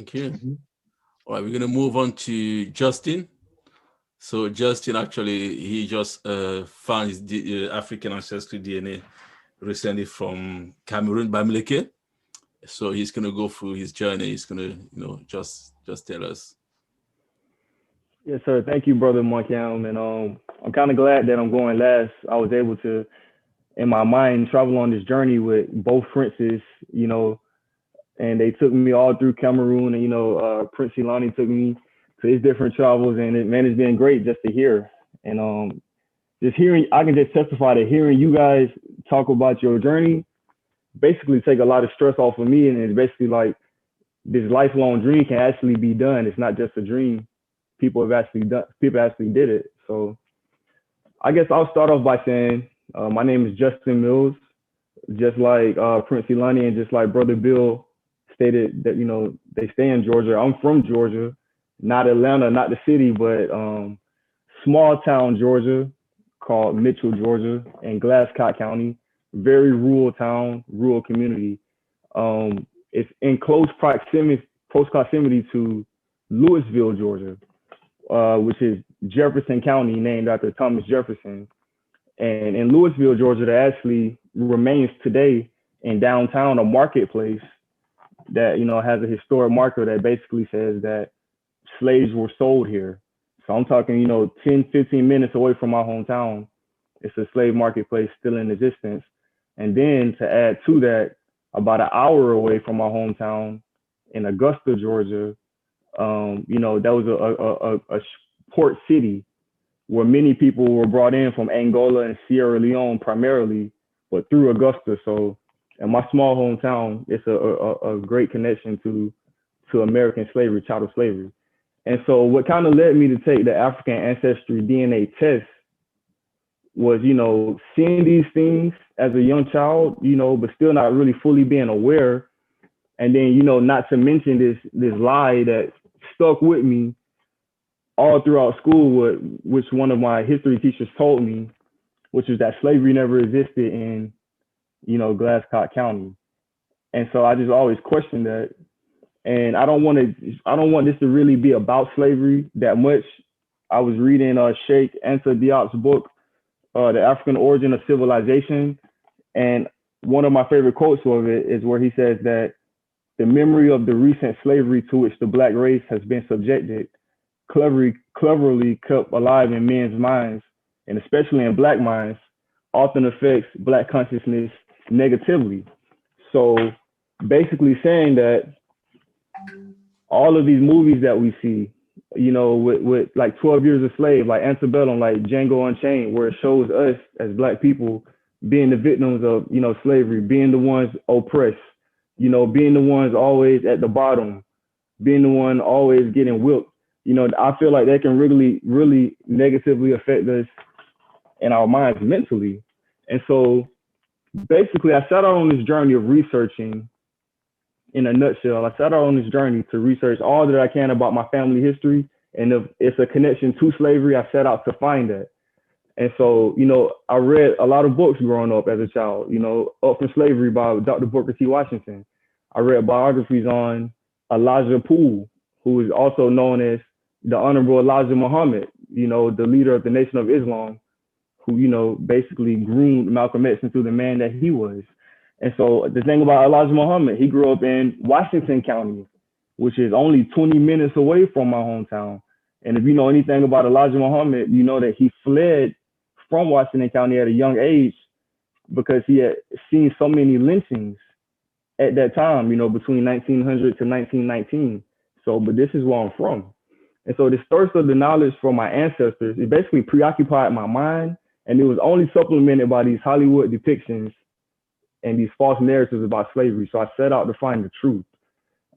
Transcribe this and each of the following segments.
Thank you. Mhm. All right, we're going to move on to Justin. So Justin, actually, he just found his African ancestry DNA recently from Cameroon, Bamileke. So he's going to go through his journey. He's going to, just tell us. Yes, sir. Thank you, brother Markham. And I'm kind of glad that I'm going last. I was able to, in my mind, travel on this journey with both princes, and they took me all through Cameroon. And Prince Ilani took me to his different travels, and man, it's been great just to hear. And just hearing, I can just testify that hearing you guys talk about your journey basically take a lot of stress off of me, and it's basically like this lifelong dream can actually be done. It's not just a dream. People actually did it. So I guess I'll start off by saying my name is Justin Mills, just like Prince Ilani and just like Brother Bill stated that they stay in Georgia. I'm from Georgia, not Atlanta, not the city, but small town Georgia called Mitchell, Georgia, in Glasscock County. Very rural town, rural community. It's in close proximity to Louisville, Georgia, which is Jefferson County, named after Thomas Jefferson. And in Louisville, Georgia, there actually remains today in downtown a marketplace that has a historic marker that basically says that slaves were sold here. So I'm talking 10, 15 minutes away from my hometown. It's a slave marketplace still in existence. And then to add to that, about an hour away from my hometown in Augusta, Georgia, that was a port city where many people were brought in from Angola and Sierra Leone primarily, but through Augusta. So in my small hometown, it's a great connection to American slavery, chattel slavery. And so what kind of led me to take the African ancestry DNA test was, seeing these things as a young child, but still not really fully being aware. And then, not to mention this lie that stuck with me all throughout school, which one of my history teachers told me, which is that slavery never existed in, Glasscock County. And so I just always questioned that. And I don't want this to really be about slavery that much. I was reading Sheikh Anta Diop's book, The African Origin of Civilization. And one of my favorite quotes of it is where he says that the memory of the recent slavery to which the black race has been subjected, cleverly kept alive in men's minds, and especially in black minds, often affects black consciousness negatively. So basically saying that all of these movies that we see, with like 12 Years a Slave, like Antebellum, like Django Unchained, where it shows us as black people being the victims of, slavery, being the ones oppressed, being the ones always at the bottom, being the one always getting whipped. I feel like that can really, really negatively affect us in our minds mentally. And so basically I set out on this journey of researching. In a nutshell, I set out on this journey to research all that I can about my family history. And if it's a connection to slavery, I set out to find that. And so, I read a lot of books growing up as a child, Up from Slavery by Dr. Booker T. Washington. I read biographies on Elijah Poole, who is also known as the Honorable Elijah Muhammad, the leader of the Nation of Islam, who, basically groomed Malcolm X into the man that he was. And so the thing about Elijah Muhammad, he grew up in Washington County, which is only 20 minutes away from my hometown. And if you know anything about Elijah Muhammad, you know that he fled from Washington County at a young age because he had seen so many lynchings at that time, between 1900 to 1919. So, but this is where I'm from. And so this thirst of the knowledge from my ancestors, it basically preoccupied my mind, and it was only supplemented by these Hollywood depictions and these false narratives about slavery. So I set out to find the truth.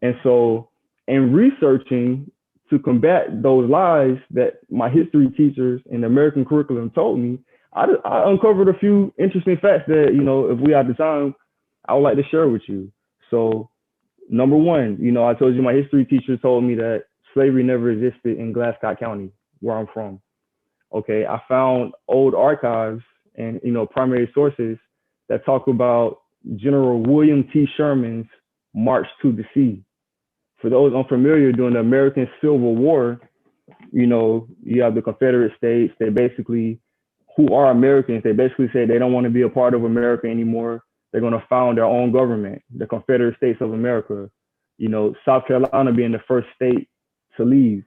And so in researching to combat those lies that my history teachers in the American curriculum told me, I uncovered a few interesting facts that, if we had the time, I would like to share with you. So number one, I told you my history teacher told me that slavery never existed in Glasscock County, where I'm from. Okay, I found old archives and, primary sources that talk about General William T. Sherman's March to the Sea. for those unfamiliar, during the American Civil War, you have the Confederate States. They basically, who are Americans, they basically say they don't want to be a part of America anymore. They're going to found their own government, the Confederate States of America. South Carolina being the first state to leave.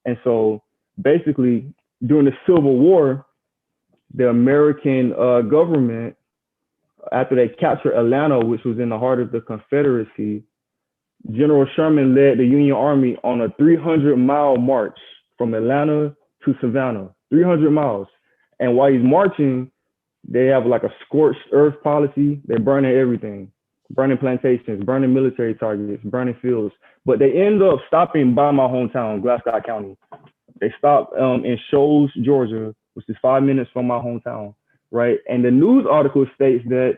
And so basically, during the Civil War, the American government, after they captured Atlanta, which was in the heart of the Confederacy, General Sherman led the Union Army on a 300-mile march from Atlanta to Savannah, 300 miles. And while he's marching, they have like a scorched earth policy. They're burning everything, burning plantations, burning military targets, burning fields. But they end up stopping by my hometown, Glasgow County. They stopped in Shoals, Georgia, which is 5 minutes from my hometown, right? And the news article states that,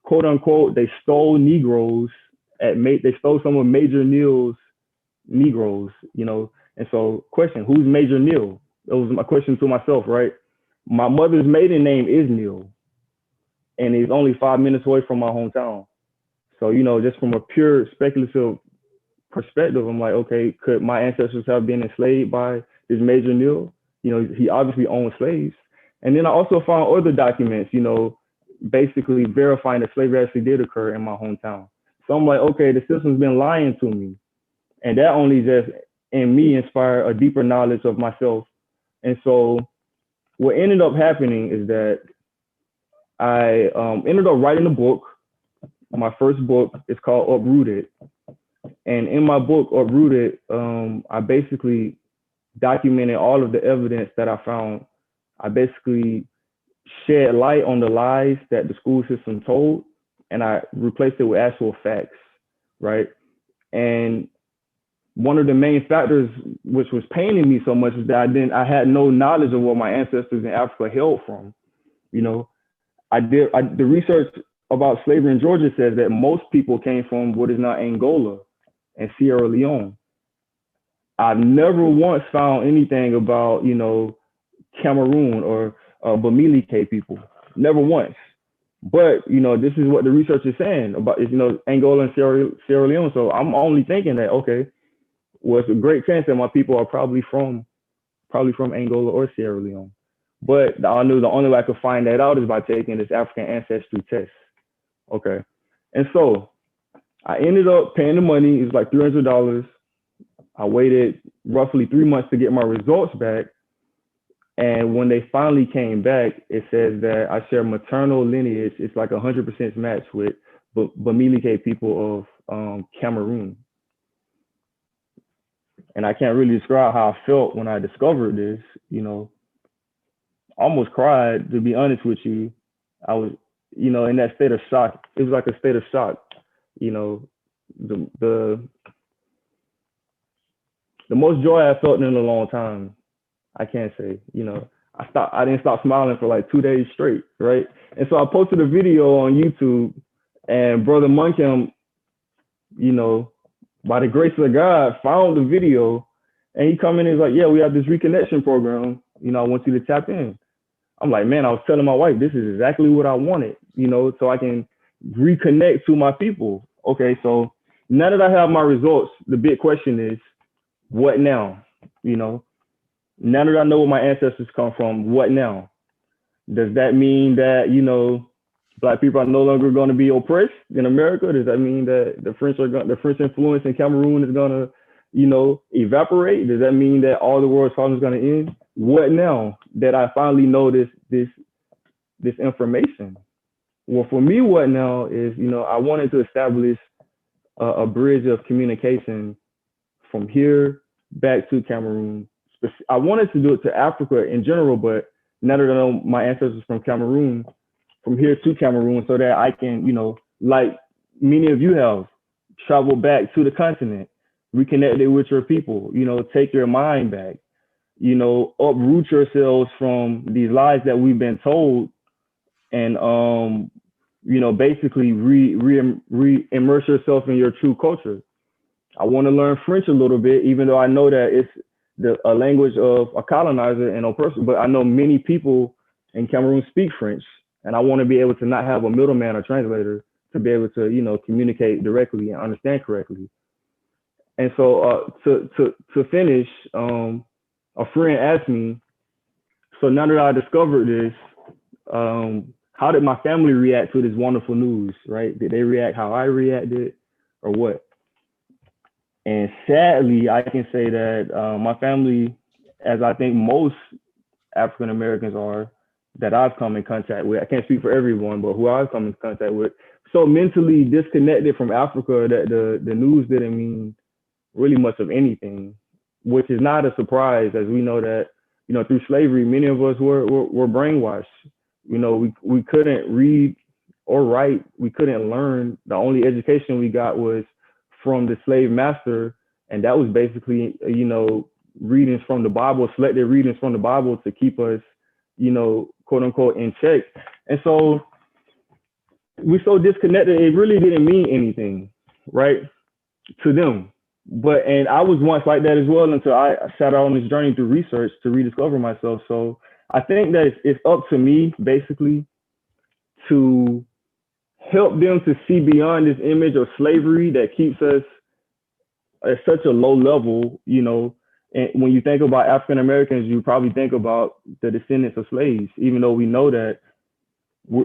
quote unquote, they stole Negroes they stole some of Major Neal's Negroes, And so, question: who's Major Neal? That was my question to myself, right? My mother's maiden name is Neal, and it's only 5 minutes away from my hometown. So, just from a pure speculative perspective, I'm like, okay, could my ancestors have been enslaved by this Major Neal? He obviously owned slaves. And then I also found other documents, basically verifying that slavery actually did occur in my hometown. So I'm like, okay, the system's been lying to me. And that only just in me inspired a deeper knowledge of myself. And so what ended up happening is that I ended up writing a book. My first book is called Uprooted. And in my book, Uprooted, I basically documented all of the evidence that I found. I basically shed light on the lies that the school system told, and I replaced it with actual facts, right? And one of the main factors which was paining me so much is that I had no knowledge of what my ancestors in Africa hailed from. The research about slavery in Georgia says that most people came from what is now Angola and Sierra Leone. I've never once found anything about, Cameroon or Bamileke people, never once. But, this is what the research is saying about, Angola and Sierra Leone. So I'm only thinking that, okay, well, it's a great chance that my people are probably from Angola or Sierra Leone. But I knew the only way I could find that out is by taking this African ancestry test. Okay. And so I ended up paying the money. It was like $300. I waited roughly 3 months to get my results back. And when they finally came back, it says that I share maternal lineage. It's like 100% match with Bamileke people of Cameroon. And I can't really describe how I felt when I discovered this, almost cried, to be honest with you. I was, in that state of shock. It was like a state of shock, the most joy I felt in a long time. I can't say, I didn't stop smiling for like 2 days straight, right? And so I posted a video on YouTube, and Brother Munkim, by the grace of God, found the video, and he come in and he's like, yeah, we have this reconnection program. I want you to tap in. I'm like, man, I was telling my wife, this is exactly what I wanted, so I can reconnect to my people. Okay, so now that I have my results, the big question is, what now? Now that I know where my ancestors come from, what now? Does that mean that, Black people are no longer going to be oppressed in America? Does that mean that the French influence in Cameroon is going to, evaporate? Does that mean that all the world's problems are going to end? What now that I finally know this information? Well, for me, what now is, I wanted to establish a bridge of communication from here back to Cameroon. I wanted to do it to Africa in general, but now that I know my ancestors from Cameroon, from here to Cameroon, so that I can, like many of you have, traveled back to the continent, reconnected with your people, take your mind back, uproot yourselves from these lies that we've been told, and basically immerse yourself in your true culture. I want to learn French a little bit, even though I know that it's a language of a colonizer and oppressor, but I know many people in Cameroon speak French, and I want to be able to not have a middleman or translator to be able to, communicate directly and understand correctly. And so to finish, a friend asked me, so now that I discovered this, how did my family react to this wonderful news, right? Did they react how I reacted or what? And sadly, I can say that my family, as I think most African Americans are, that I've come in contact with, I can't speak for everyone, but who I've come in contact with, so mentally disconnected from Africa that the news didn't mean really much of anything, which is not a surprise, as we know that, through slavery, many of us were brainwashed. We couldn't read or write. We couldn't learn. The only education we got was from the slave master, and that was basically, readings from the Bible, selected readings from the Bible to keep us, quote unquote, in check. And so we're so disconnected. It really didn't mean anything, right, to them. And I was once like that as well until I sat out on this journey through research to rediscover myself. So I think that it's up to me basically to help them to see beyond this image of slavery that keeps us at such a low level. And when you think about African Americans, you probably think about the descendants of slaves, even though we know that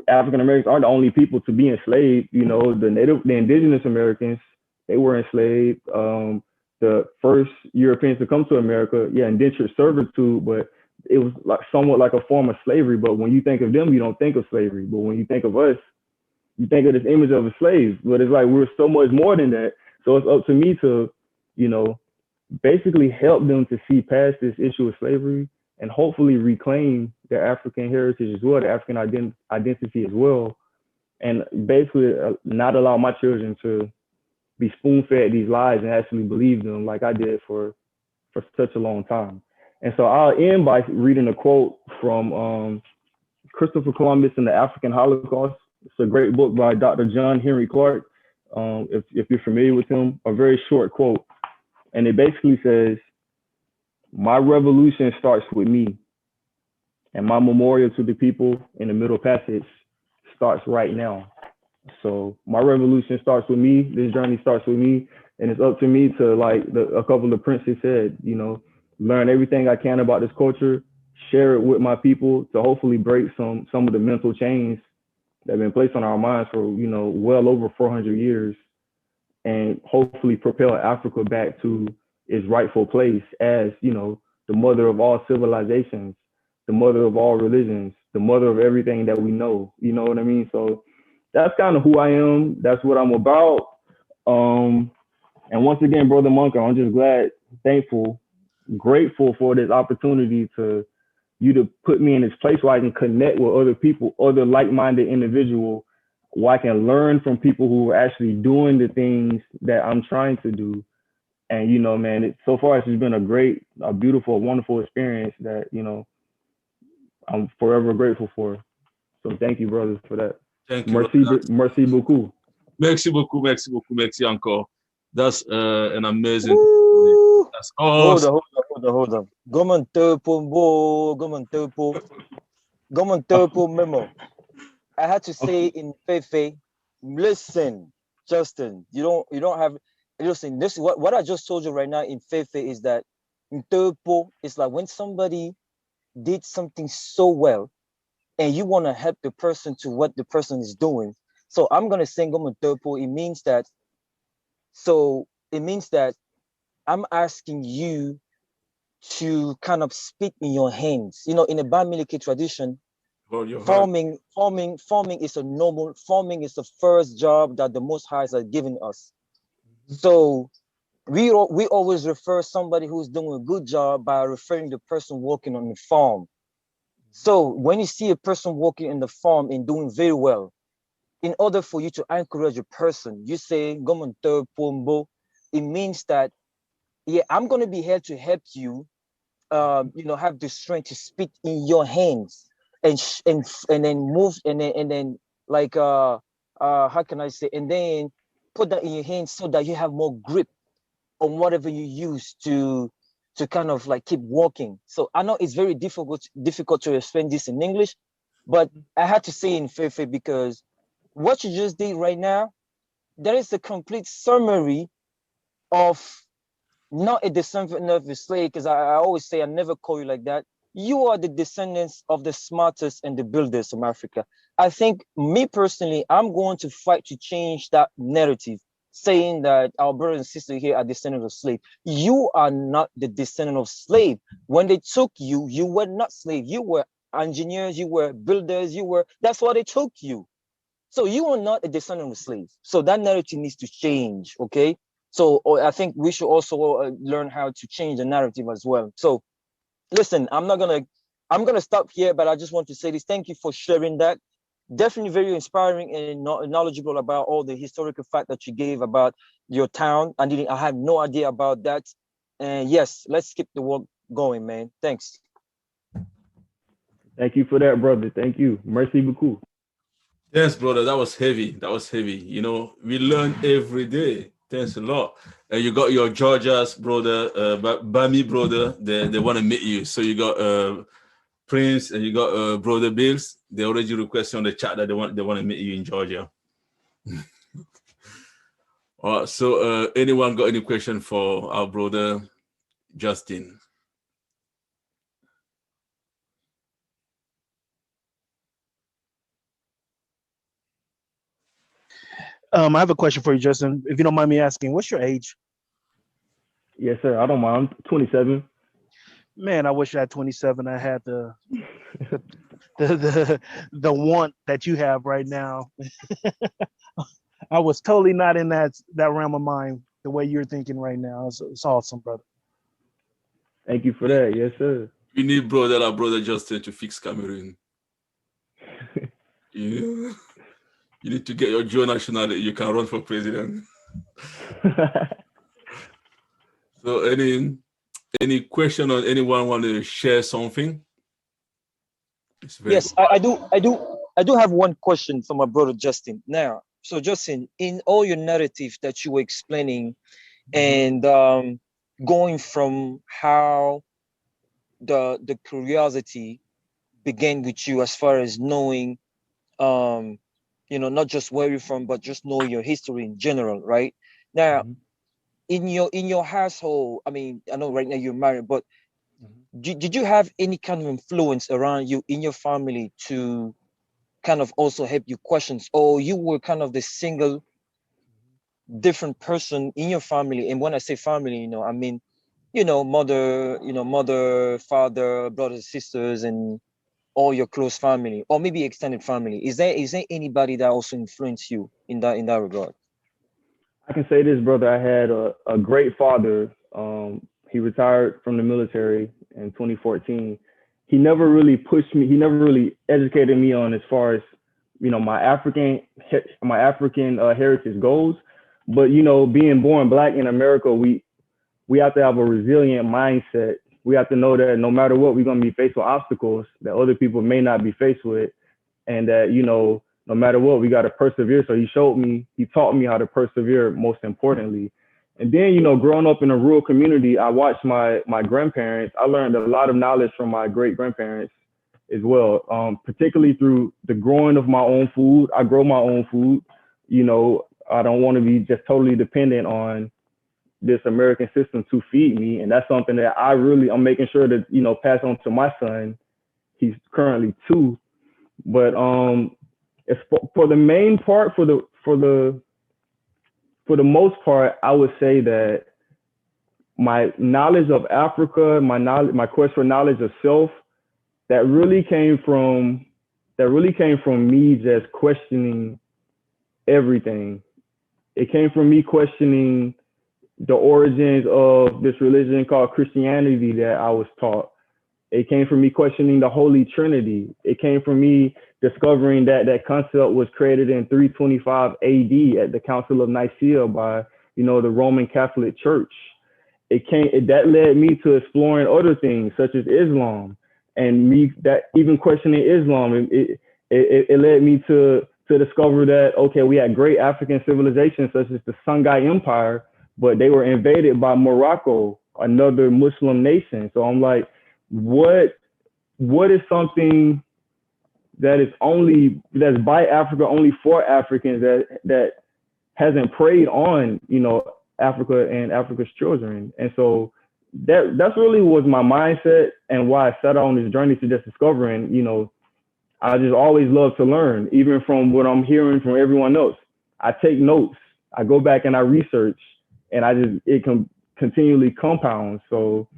African Americans aren't the only people to be enslaved. The indigenous Americans, they were enslaved. The first Europeans to come to America, yeah, indentured servitude, but it was like somewhat like a form of slavery. But when you think of them, you don't think of slavery. But when you think of us, you think of this image of a slave. But it's like we're so much more than that. So it's up to me to, basically help them to see past this issue of slavery and hopefully reclaim their African heritage as well, the African identity as well, and basically not allow my children to be spoon-fed these lies and actually believe them like I did for such a long time. And so I'll end by reading a quote from Christopher Columbus and the African Holocaust. It's a great book by Dr. John Henry Clark. If you're familiar with him, a very short quote. And it basically says, "My revolution starts with me, and my memorial to the people in the Middle Passage starts right now." So my revolution starts with me. This journey starts with me, and it's up to me to, like a couple of princes said, learn everything I can about this culture, share it with my people to hopefully break some of the mental chains that have been placed on our minds for well over 400 years, and hopefully propel Africa back to its rightful place as, the mother of all civilizations, the mother of all religions, the mother of everything that we know. You know what I mean? So that's kind of who I am. That's what I'm about. And once again, Brother Monka, I'm just glad, thankful, grateful for this opportunity to you to put me in this place where I can connect with other people, other like-minded individuals, where I can learn from people who are actually doing the things that I'm trying to do. And man, so far it's just been a beautiful, wonderful experience that I'm forever grateful for. So thank you, brothers, for that. Thank you. Merci beaucoup. Merci beaucoup, merci encore. That's an amazing. Woo! That's awesome. Hold on. Gomantopo memo. I had to say in Fefe, listen, Justin, you don't have, listen, this what I just told you right now in Fefe is that Ntopo is like when somebody did something so well and you want to help the person to what the person is doing. So I'm gonna say Gomantopo. It means that I'm asking you to kind of spit in your hands. In the Bamileke tradition, farming is a normal, farming is the first job that the Most High has given us. So we always refer somebody who's doing a good job by referring the person working on the farm. So when you see a person working in the farm and doing very well, in order for you to encourage a person, you say "Gomonte Pombo." It means that, yeah, I'm going to be here to help you. Have the strength to spit in your hands and then move and then like how can I say, and then put that in your hands so that you have more grip on whatever you use to kind of like keep walking. So I know it's very difficult to explain this in English, but I had to say in Fefe because what you just did right now, there is a complete summary of not a descendant of a slave, because I always say I never call you like that. You are the descendants of the smartest and the builders from Africa. I think, me personally, I'm going to fight to change that narrative, saying that our brothers and sisters here are descendants of slave. You are not the descendant of slave. When they took you, you were not slave. You were engineers, you were builders, that's why they took you. So you are not a descendant of slaves. So that narrative needs to change, okay? So I think we should also learn how to change the narrative as well. So listen, I'm gonna stop here, but I just want to say this. Thank you for sharing that. Definitely very inspiring and knowledgeable about all the historical fact that you gave about your town. I have no idea about that. And yes, let's keep the work going, man. Thanks. Thank you for that, brother. Thank you. Merci beaucoup. Yes, brother, that was heavy. That was heavy. You know, we learn every day. Thanks a lot. And you got your Georgia's brother, Bami brother. They want to meet you. So you got Prince and you got brother Bills. They already requested on the chat that they want to meet you in Georgia. All right. So anyone got any question for our brother Justin? I have a question for you, Justin. If you don't mind me asking, what's your age? Yes, sir. I don't mind. I'm 27. Man, I wish at 27 I had the want that you have right now. I was totally not in that realm of mind the way you're thinking right now. It's awesome, brother. Thank you for that. Yes, sir. We need our brother Justin to fix Cameroon. Yeah. You need to get your dual nationality. You can run for president. So any question or anyone want to share something? Yes, I do have one question for my brother Justin. Now, so Justin, in all your narrative that you were explaining, and going from how the curiosity began with you as far as knowing, not just where you're from, but just knowing your history in general, right? Now, in your household, I mean, I know right now you're married, but did you have any kind of influence around you in your family to kind of also help you questions, or you were kind of the single different person in your family? And when I say family, I mean, mother, father, brothers, sisters, and all your close family, or maybe extended family. Is there anybody that also influenced you in that regard? I can say this, brother. I had a great father. He retired from the military in 2014. He never really pushed me. He never really educated me on as far as my African heritage goes. But being born black in America, we have to have a resilient mindset. We have to know that no matter what, we're gonna be faced with obstacles that other people may not be faced with, and that no matter what, we got to persevere. So he taught me how to persevere, most importantly. And then, growing up in a rural community, I watched my grandparents. I learned a lot of knowledge from my great grandparents as well, particularly through the growing of my own food. I grow my own food. I don't want to be just totally dependent on this American system to feed me. And that's something that I'm making sure to, pass on to my son. He's currently 2. But it's for the main part, for the most part, I would say that my knowledge of Africa, my quest for knowledge of self, that really came from me just questioning everything. It came from me questioning the origins of this religion called Christianity that I was taught. It came from me questioning the Holy Trinity. It came from me discovering that concept was created in 325 AD at the Council of Nicaea by, the Roman Catholic Church. That led me to exploring other things such as Islam, and even questioning Islam. It led me to discover that, okay, we had great African civilizations such as the Songhai Empire, but they were invaded by Morocco, another Muslim nation. So I'm like, what is something that's by Africa, only for Africans, that hasn't preyed on Africa and Africa's children. And so that's really was my mindset and why I set out on this journey to just discovering, I just always love to learn, even from what I'm hearing from everyone else. I take notes, I go back and I research, and it can continually compound. So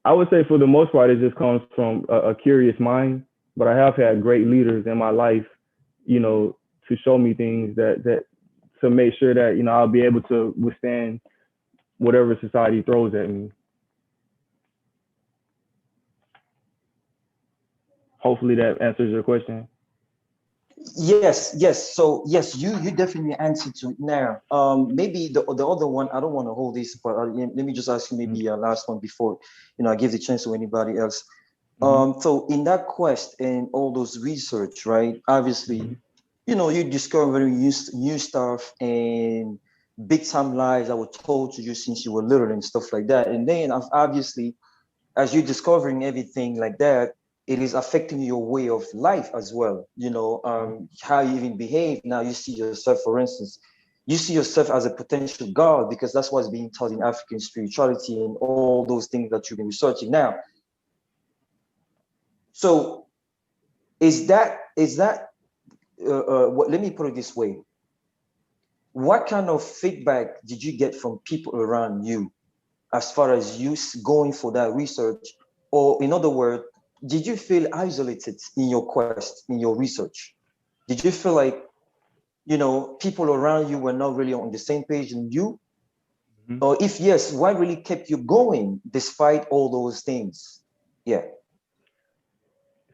I would say for the most part, it just comes from a curious mind, but I have had great leaders in my life, to show me things that to make sure that, I'll be able to withstand whatever society throws at me. Hopefully that answers your question. Yes. So yes, you definitely answered to it now. Maybe the other one, I don't want to hold this, but let me just ask you maybe a last one before I give the chance to anybody else. So in that quest and all those research, right? Obviously, you discovering new stuff and big time lies that were told to you since you were little and stuff like that. And then obviously, as you're discovering everything like that, it is affecting your way of life as well. How you even behave. Now you see yourself, for instance, you see yourself as a potential God, because that's what's being taught in African spirituality and all those things that you've been researching now. So is that let me put it this way. What kind of feedback did you get from people around you as far as you going for that research? Or in other words, did you feel isolated in your quest, in your research? Did you feel like, people around you were not really on the same page as you? Or if yes, what really kept you going despite all those things? Yeah.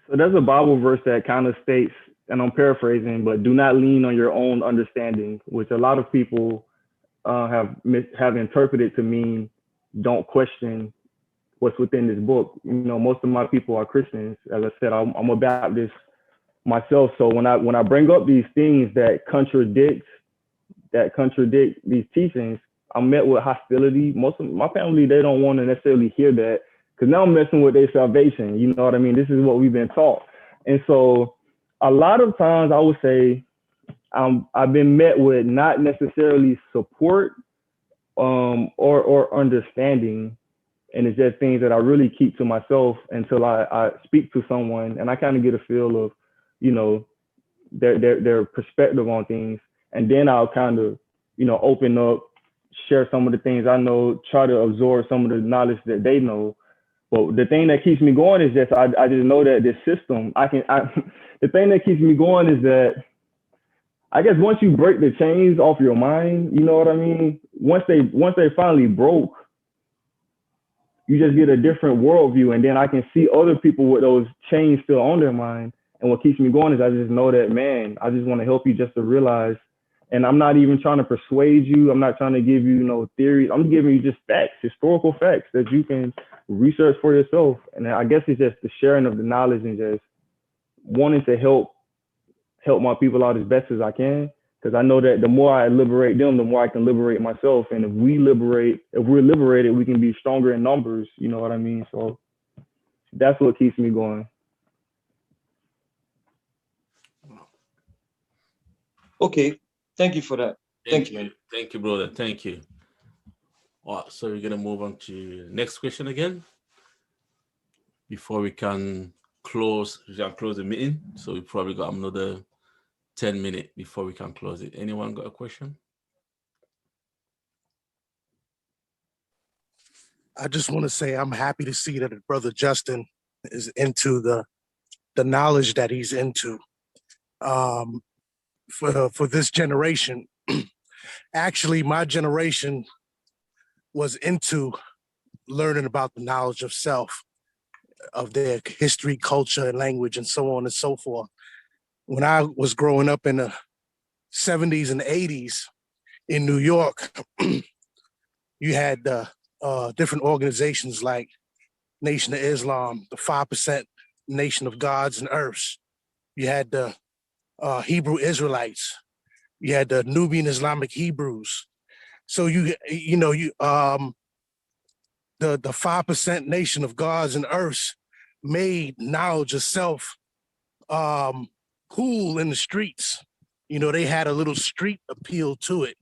So there's a Bible verse that kind of states, and I'm paraphrasing, but do not lean on your own understanding, which a lot of people have interpreted to mean don't question what's within this book. Most of my people are Christians. As I said, I'm a Baptist myself. So when I bring up these things that contradict these teachings, I'm met with hostility. Most of my family, they don't want to necessarily hear that, because now I'm messing with their salvation. You know what I mean? This is what we've been taught. And so a lot of times I would say I've been met with not necessarily support or understanding. And it's just things that I really keep to myself until I speak to someone and I kind of get a feel of, their perspective on things. And then I'll kind of, open up, share some of the things I know, try to absorb some of the knowledge that they know. But the thing that keeps me going is just, I just know that this system, the thing that keeps me going is that, I guess once you break the chains off your mind, you know what I mean? Once they finally broke, you just get a different worldview. And then I can see other people with those chains still on their mind. And what keeps me going is I just know that, man, I just want to help you just to realize, and I'm not even trying to persuade you. I'm not trying to give you no theories. I'm giving you just facts, historical facts that you can research for yourself. And I guess it's just the sharing of the knowledge and just wanting to help my people out as best as I can. Because I know that the more I liberate them, the more I can liberate myself. And if we're liberated, we can be stronger in numbers. You know what I mean? So that's what keeps me going. Okay. Thank you for that. Thank you. Thank you, brother. Thank you. All right, so we're going to move on to next question again before we can close the meeting. So we probably got another 10 minutes before we can close it. Anyone got a question? I just want to say I'm happy to see that Brother Justin is into the knowledge that he's into. For this generation, actually, my generation was into learning about the knowledge of self, of their history, culture, and language, and so on and so forth. When I was growing up in the 70s and 80s in New York, you had different organizations like Nation of Islam, the 5% Nation of Gods and Earths. You had the Hebrew Israelites. You had the Nubian Islamic Hebrews. So the 5% Nation of Gods and Earths made knowledge of self cool in the streets. They had a little street appeal to it.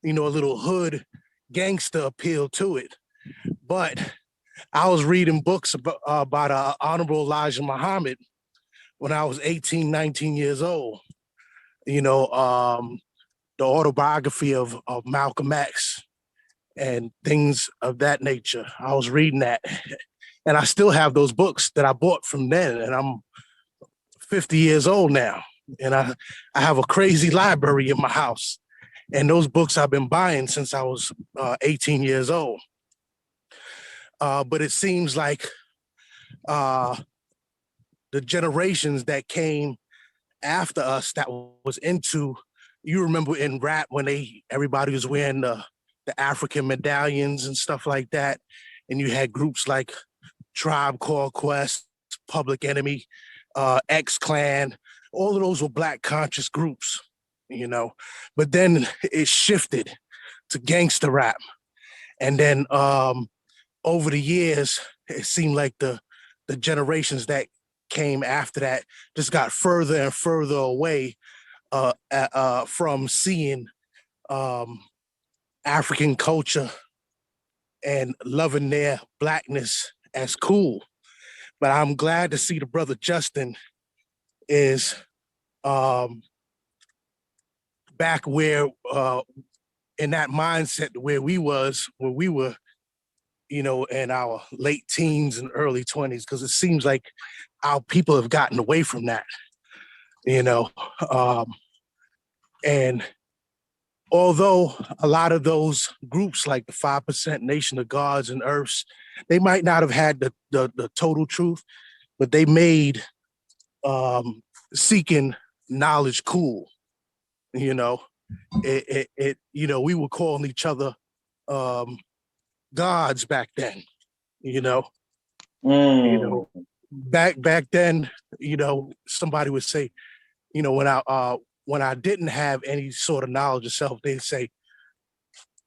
A little hood gangster appeal to it. But I was reading books about Honorable Elijah Muhammad when I was 18, 19 years old. You know, the autobiography of Malcolm X and things of that nature. I was reading that. And I still have those books that I bought from then. And I'm 50 years old now. And I have a crazy library in my house. And those books I've been buying since I was 18 years old. But it seems like the generations that came after us that was into, you remember in rap when everybody was wearing the African medallions and stuff like that. And you had groups like Tribe Called Quest, Public Enemy, X-Clan, all of those were Black conscious groups, you know. But then it shifted to gangster rap. And then over the years, it seemed like the generations that came after that just got further and further away from seeing African culture and loving their Blackness as cool. But I'm glad to see the brother Justin is back where in that mindset where we were, you know, in our late teens and early 20s, because it seems like our people have gotten away from that, you know. And although a lot of those groups like the 5% Nation of Gods and Earths, they might not have had the total truth, but they made seeking knowledge cool. You know, it you know, we were calling each other gods back then. You know, you know, back then, you know, somebody would say, you know, when I didn't have any sort of knowledge of self, they'd say,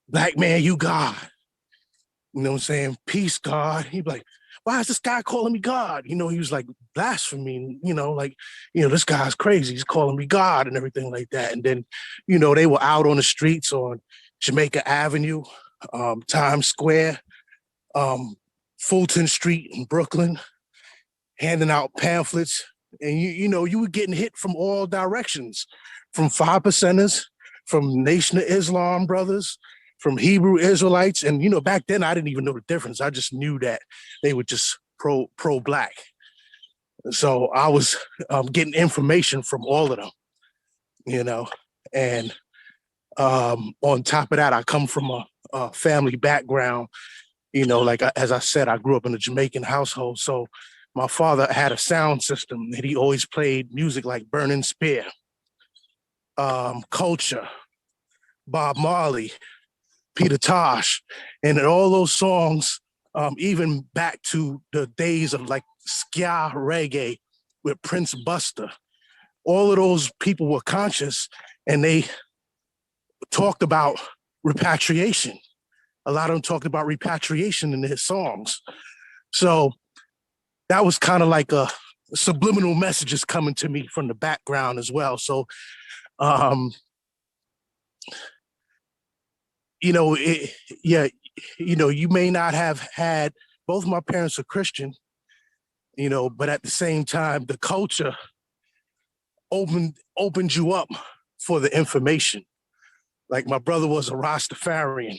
"Black man, you God." You know what I'm saying? Peace, God. He'd be like, why is this guy calling me God? You know, he was like blasphemy, you know, like, you know, this guy's crazy. He's calling me God and everything like that. And then, you know, they were out on the streets on Jamaica Avenue, Times Square, Fulton Street in Brooklyn, handing out pamphlets. And, you know, you were getting hit from all directions, from 5%ers, from Nation of Islam brothers, from Hebrew Israelites. And, you know, back then I didn't even know the difference. I just knew that they were just pro-Black. So I was getting information from all of them, you know. And on top of that, I come from a family background, you know, like as I said, I grew up in a Jamaican household. So my father had a sound system that he always played music like Burning Spear, Culture, Bob Marley, Peter Tosh, and in all those songs, even back to the days of like ska reggae with Prince Buster, all of those people were conscious and they talked about repatriation. A lot of them talked about repatriation in their songs. So that was kind of like a subliminal messages coming to me from the background as well. So, you know, you know, you may not have had, both my parents are Christian, you know, but at the same time, the culture opened you up for the information. Like my brother was a Rastafarian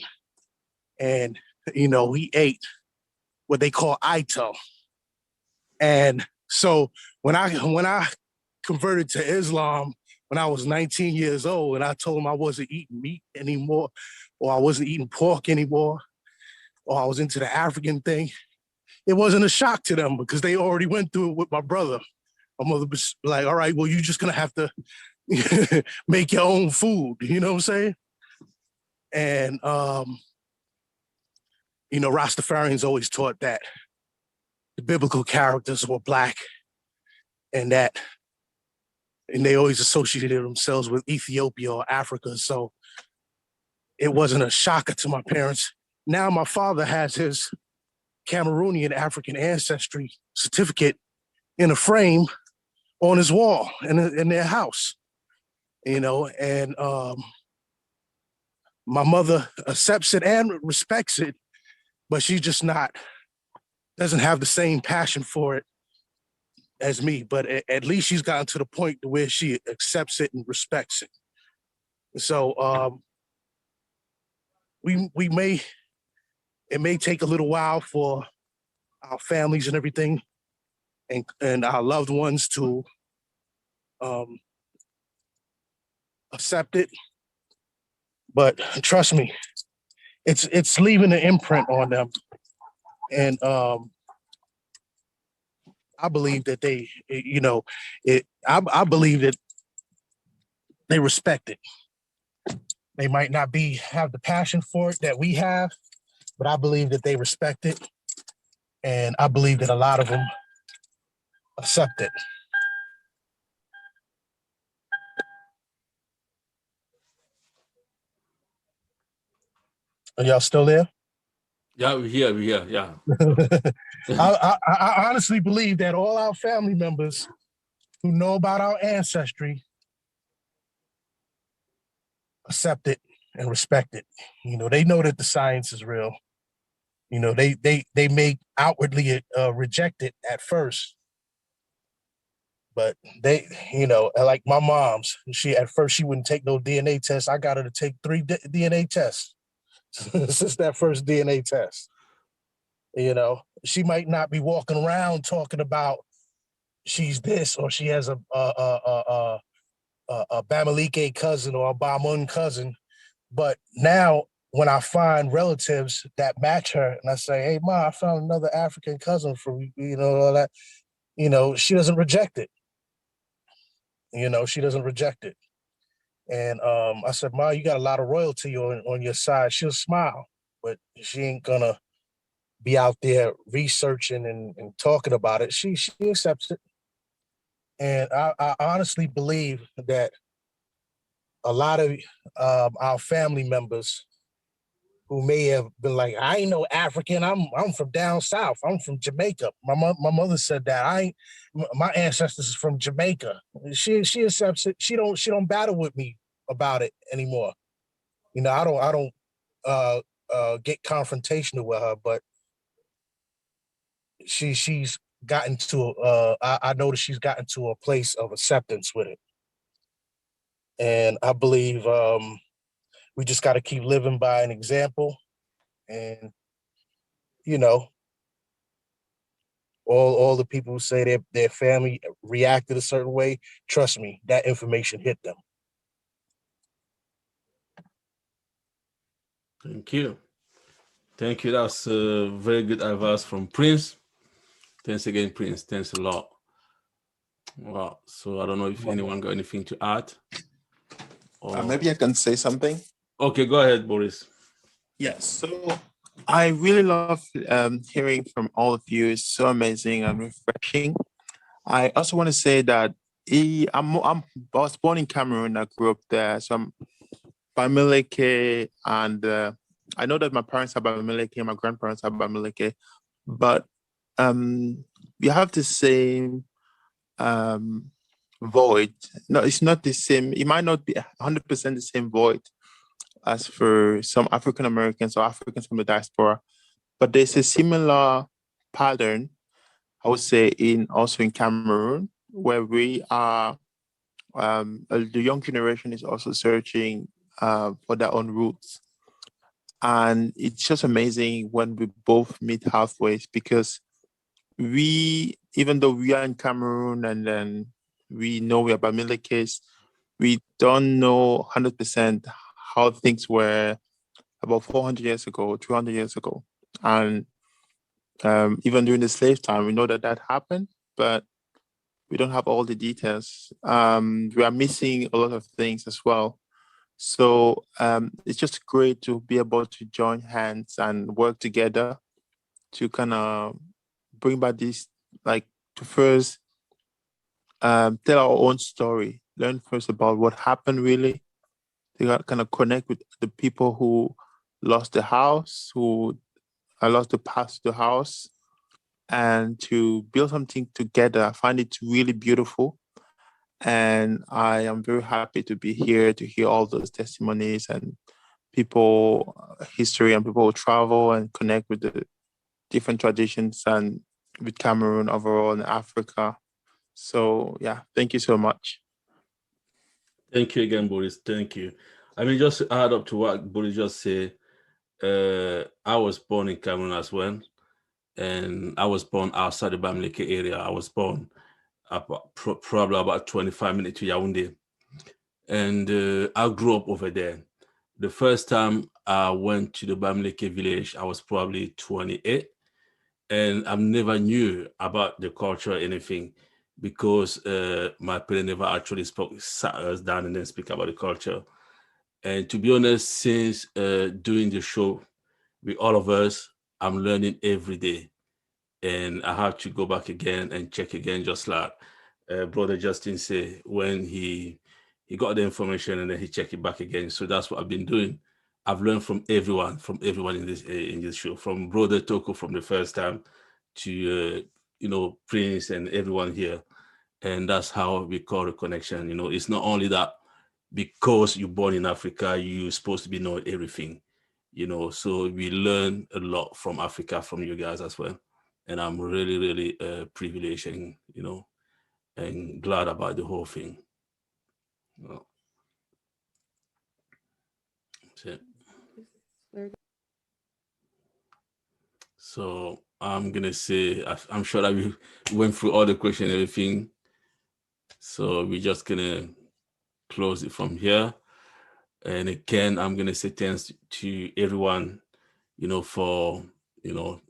and, you know, he ate what they call Ito. And so when I converted to Islam when I was 19 years old and I told him I wasn't eating meat anymore, or I wasn't eating pork anymore, or I was into the African thing, it wasn't a shock to them because they already went through it with my brother. My mother was like, all right, well, you're just gonna have to make your own food, you know what I'm saying? And, you know, Rastafarians always taught that the biblical characters were Black and they always associated themselves with Ethiopia or Africa. So it wasn't a shocker to my parents. Now my father has his Cameroonian African ancestry certificate in a frame on his wall in their house, you know, and my mother accepts it and respects it, but she just doesn't have the same passion for it as me. But at least she's gotten to the point where she accepts it and respects it. So it may take a little while for our families and everything and our loved ones to accept it. But trust me, it's leaving an imprint on them. And I believe that I believe that they respect it. They might not have the passion for it that we have, but I believe that they respect it. And I believe that a lot of them accept it. Are y'all still there? Yeah, we're here, yeah. I honestly believe that all our family members who know about our ancestry accept it and respect it. They know that the science is real. They may outwardly reject it at first, but they, like my mom's, at first she wouldn't take no DNA test. I got her to take 3 DNA tests since that first DNA test. She might not be walking around talking about she's this or she has a Bamileke cousin or a Bamun cousin, but now when I find relatives that match her and I say, hey, Ma, I found another African cousin from, all that, she doesn't reject it. She doesn't reject it. And I said, Ma, you got a lot of royalty on your side. She'll smile, but she ain't gonna be out there researching and talking about it. She accepts it. And I honestly believe that a lot of our family members who may have been like, I ain't no African. I'm from down south. I'm from Jamaica. My mother said that my ancestors is from Jamaica. She accepts it. She don't battle with me about it anymore. I don't get confrontational with her, but she's gotten to I noticed she's gotten to a place of acceptance with it. And I believe we just got to keep living by an example. And, all the people who say their family reacted a certain way, trust me, that information hit them. Thank you. That's very good advice from Prince. Thanks again, Prince. Thanks a lot. Wow. So I don't know if anyone got anything to add. Maybe I can say something. Okay, go ahead, Boris. Yes. So I really love hearing from all of you. It's so amazing and refreshing. I also want to say that I was born in Cameroon. I grew up there. So I'm Bamileke, and I know that my parents are Bamileke, my grandparents are Bamileke, but we have the same void. No, it's not the same. It might not be 100% the same void as for some African Americans or Africans from the diaspora, but there's a similar pattern, I would say, also in Cameroon, where we are, the young generation is also searching for their own roots. And it's just amazing when we both meet halfway, because even though we are in Cameroon and then we know we are Bamilekes, we don't know 100% how things were about 400 years ago, 200 years ago. And even during the slave time, we know that happened, but we don't have all the details. We are missing a lot of things as well. So it's just great to be able to join hands and work together to kind of bring back this, like, to first tell our own story, learn first about what happened really. They got kind of connect with the people who lost the house, who lost the path to the house, and to build something together. I find it really beautiful. And I am very happy to be here to hear all those testimonies and people history, and people will travel and connect with the different traditions and with Cameroon overall in Africa. So yeah, thank you so much. Thank you again, Boris. Thank you. I mean, just to add up to what Boris just said, I was born in Cameroon as well, and I was born outside the Bamileke area. I was born probably about 25 minutes to Yaoundé, and I grew up over there. The first time I went to the Bamileke village, I was probably 28, and I never knew about the culture or anything because my parents never actually sat us down and then speak about the culture. And to be honest, since doing the show with all of us, I'm learning every day. And I have to go back again and check again, just like Brother Justin said, when he got the information and then he checked it back again. So that's what I've been doing. I've learned from everyone in this show, from Brother Toko from the first time to Prince and everyone here. And that's how we call reconnection. It's not only that because you're born in Africa, you're supposed to be knowing everything. So we learn a lot from Africa, from you guys as well. And I'm really, really privileged and glad about the whole thing. Well, that's it. So I'm gonna say I'm sure that we went through all the questions and everything. So we're just gonna close it from here. And again, I'm gonna say thanks to everyone, for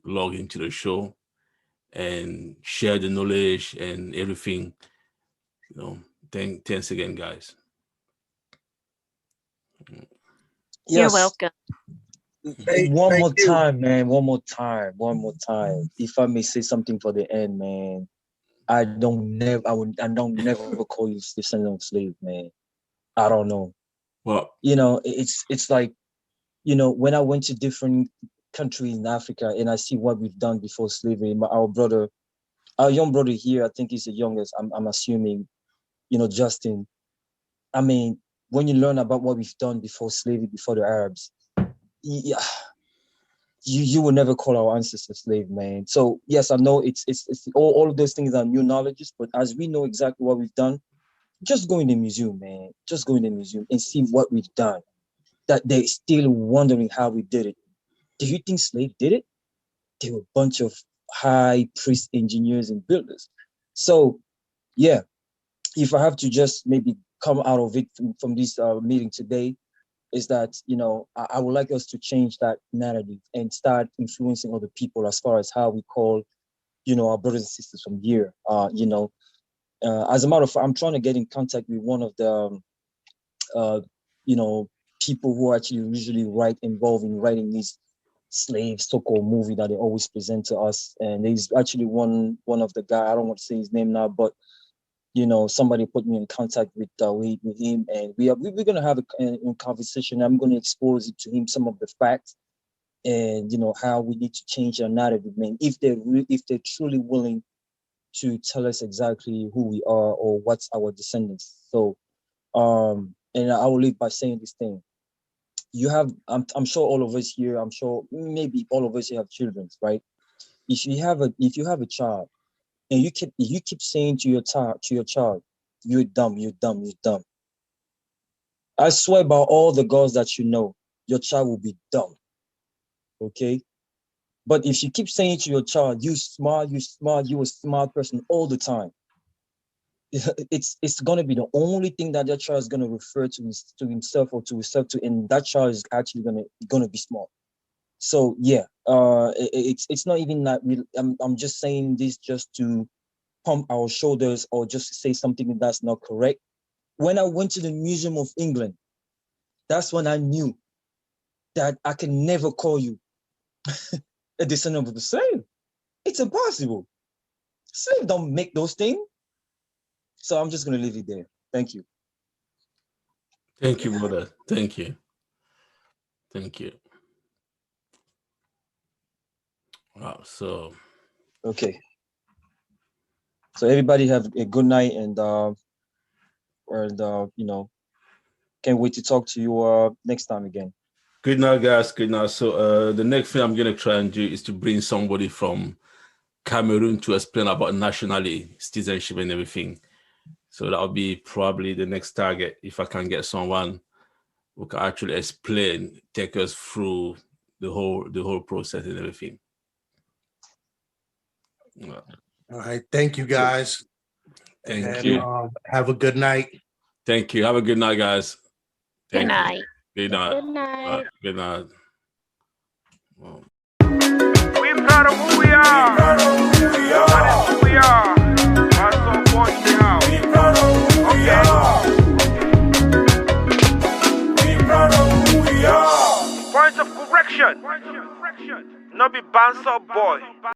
logging to the show and share the knowledge and everything. Thanks again, guys. Yes. You're welcome. One more time, man. One more time. If I may say something for the end, man. I don't never call you descendant of slave, man. I don't know. Well, it's like, when I went to different countries in Africa and I see what we've done before slavery. Our young brother here, I think he's the youngest. I'm assuming, Justin. I mean, when you learn about what we've done before slavery, before the Arabs, yeah, you will never call our ancestors slave, man. So yes, I know it's all of those things are new knowledges, but as we know exactly what we've done, just go in the museum, man. Just go in the museum and see what we've done. That they're still wondering how we did it. Do you think slaves did it? They were a bunch of high priest engineers and builders. So yeah, if I have to just maybe come out of it from this meeting today, is that I would like us to change that narrative and start influencing other people as far as how we call our brothers and sisters from here. As a matter of fact, I'm trying to get in contact with one of the people who actually usually involved in writing these slave so-called movie that they always present to us. And there's actually one of the guy, I don't want to say his name now, but somebody put me in contact with him, and we're gonna have a conversation. I'm gonna expose it to him, some of the facts, and how we need to change our narrative, man. If they're truly willing to tell us exactly who we are or what's our descendants. So, and I will leave by saying this thing. I'm sure all of us here, I'm sure maybe all of us here have children, right? If you have a child, and you keep saying to your child, you're dumb. I swear by all the gods that your child will be dumb. Okay? But if you keep saying to your child, you smart, you a smart person all the time, it's gonna be the only thing that that child is gonna refer to himself or to herself to, and that child is actually gonna be smart. So yeah, it's not even that I'm just saying this just to pump our shoulders or just to say something that's not correct. When I went to the Museum of England, that's when I knew that I can never call you a descendant of the slave. It's impossible. Slave don't make those things. So I'm just gonna leave it there. Thank you. Thank you, brother. Thank you. Wow. So okay. So everybody have a good night, and can't wait to talk to you next time again. Good night, guys. Good night. So the next thing I'm gonna try and do is to bring somebody from Cameroon to explain about nationality, citizenship, and everything. So that'll be probably the next target if I can get someone who can actually explain, take us through the whole process and everything. All right. Thank you, guys. Thank you. Have a good night. Thank you. Have a good night, guys. Good night. Good night. Good night. Good night. Well. We proud of who we are. We proud of who we are. That is who we are. That's so important to have. We proud of who we are. We proud of who we are. Point of correction. Not be bouncer boy.